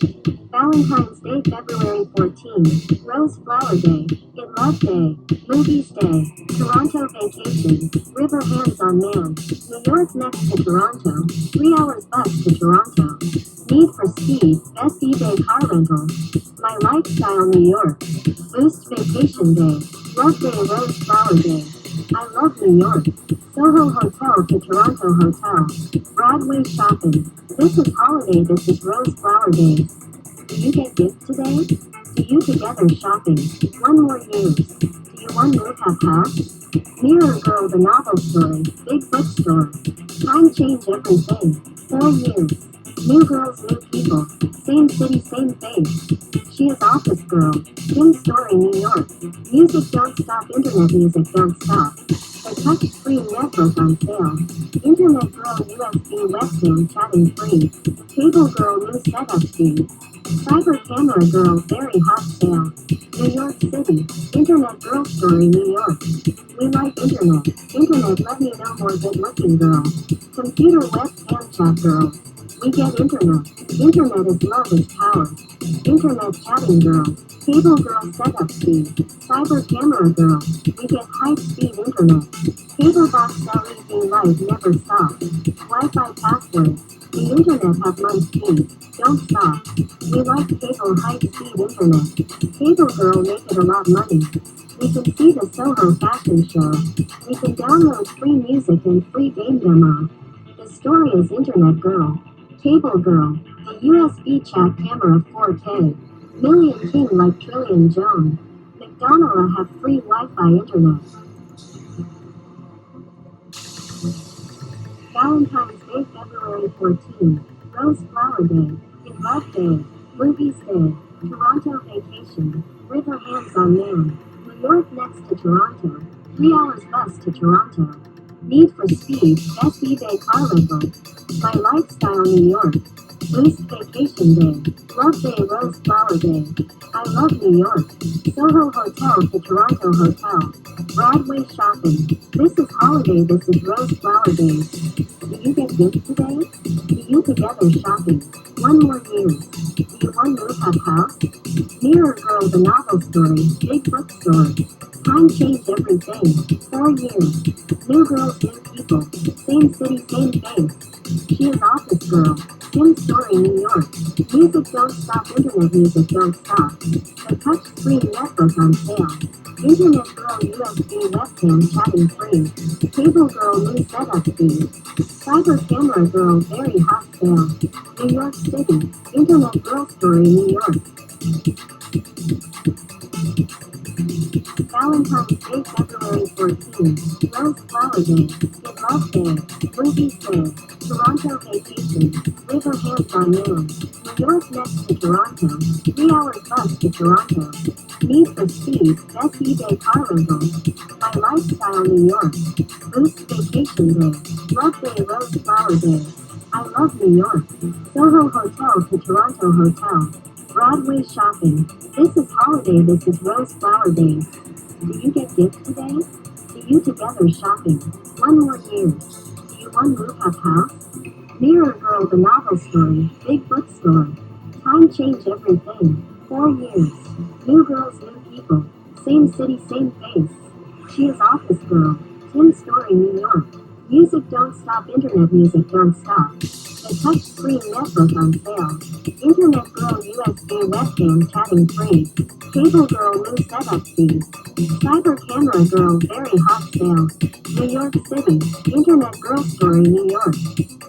Valentine's Day, February 14. Rose Flower Day. In Love Day. Movies Day. Toronto Vacation. River Hands on Man. New York next to Toronto. 3 hours bus to Toronto. Need for Speed. Best eBay car rental. My Lifestyle, New York. Boost Vacation Day. Love Day, Rose Flower Day. I love New York. Soho Hotel to Toronto Hotel. Broadway shopping. This is holiday, this is Rose Flower Day. Do you get gifts today? Do you together shopping? One more use. Do you one move have house? Mirror Girl, the novel story. Big bookstore. Time change everything. 4 years. New girls, new people. Same city, same face. She is Office Girl. Tim Story, New York. Music don't stop, internet music don't stop. The touchscreen netbook on sale. Internet Girl USB webcam chatting free. Cable Girl new setup fee. Cyber Camera Girl very hot sale. New York City. Internet Girl Story, New York. We like internet. Internet let me know more good looking girl. Computer webcam chat girl. We get internet. Internet is love is power. Internet chatting girl. Cable girl setup fee. Cyber camera girl. We get high speed internet. Cable box LED light never stop. Wi-Fi password. The internet have month speed. Don't stop. We like cable high speed internet. Cable girl make it a lot money. We can see the Soho fashion show. We can download free music and free game demo. The story is Internet Girl. Cable Girl. The USB chat camera 4K. Million King like Trillion Jone. McDonald's have free Wi-Fi internet. Valentine's Day, February 14. Rose Flower Day. In Love Day. Movies Day. Toronto Vacation. River Hands on Man. New York next to Toronto. 3 hours bus to Toronto. Need for Speed. Best eBay car rental. My Lifestyle, New York. Boost Vacation Day. Love Day, Rose Flower Day. I love New York. Soho Hotel to Toronto Hotel. Broadway shopping. This is holiday, this is Rose Flower Day. Do you get gifts today? Do you together shopping? One more use. Do you one move have house? Mirror Girl, the novel story. Big bookstore. Time change everything. 4 years. New girls, new people. Same city, same face. She is Office Girl. Tim Story, New York. Music don't stop, internet music don't stop. The touchscreen netbook on sale. Internet Girl USB webcam chatting free. Cable Girl new setup fee. Cyber Camera Girl very hot sale. New York City. Internet Girl Story, New York. Valentine's Day, February 14. Rose Flower Day. In Love Day. Movies Day. Toronto Vacation. River Hands on Man. New York next to Toronto. 3 hours bus to Toronto. Need for Speed. Best eBay car rental. My Lifestyle, New York. Boost Vacation Day. Love Day, Rose Flower Day. I love New York. Soho Hotel to Toronto Hotel. Broadway shopping. This is holiday, this is Rose Flower Day. Do you get gifts today? Do you together shopping? One more use. Do you one move have house? Mirror Girl, the novel story. Big bookstore. Time change everything. 4 years. New girls, new people. Same city, same face. She is Office Girl. Tim Story, New York. Music don't stop, internet music don't stop. The touchscreen netbook on sale. Internet Girl USB webcam chatting free. Cable Girl new setup fee. Cyber Camera Girl very hot sale. New York City. Internet Girl Story, New York.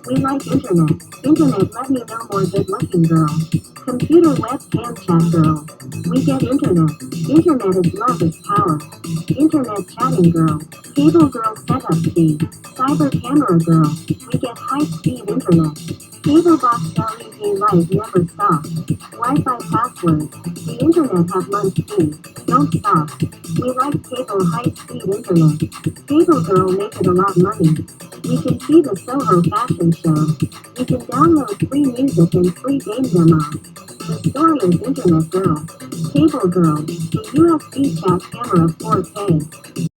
We like internet. Internet let me know more good looking girl. Computer webcam chat girl. We get internet. Internet is love is power. Internet chatting girl. Cable Girl setup fee. Cyber Camera Girl. We get high speed internet. Cable box LED light never stop. Wi-Fi password. The internet have month speed. Don't stop. We like cable high speed internet. Cable Girl make it a lot money. We can see the Soho fashion show. We can download free music and free game demo. The story is Internet Girl. Cable Girl. The USB chat camera 4K.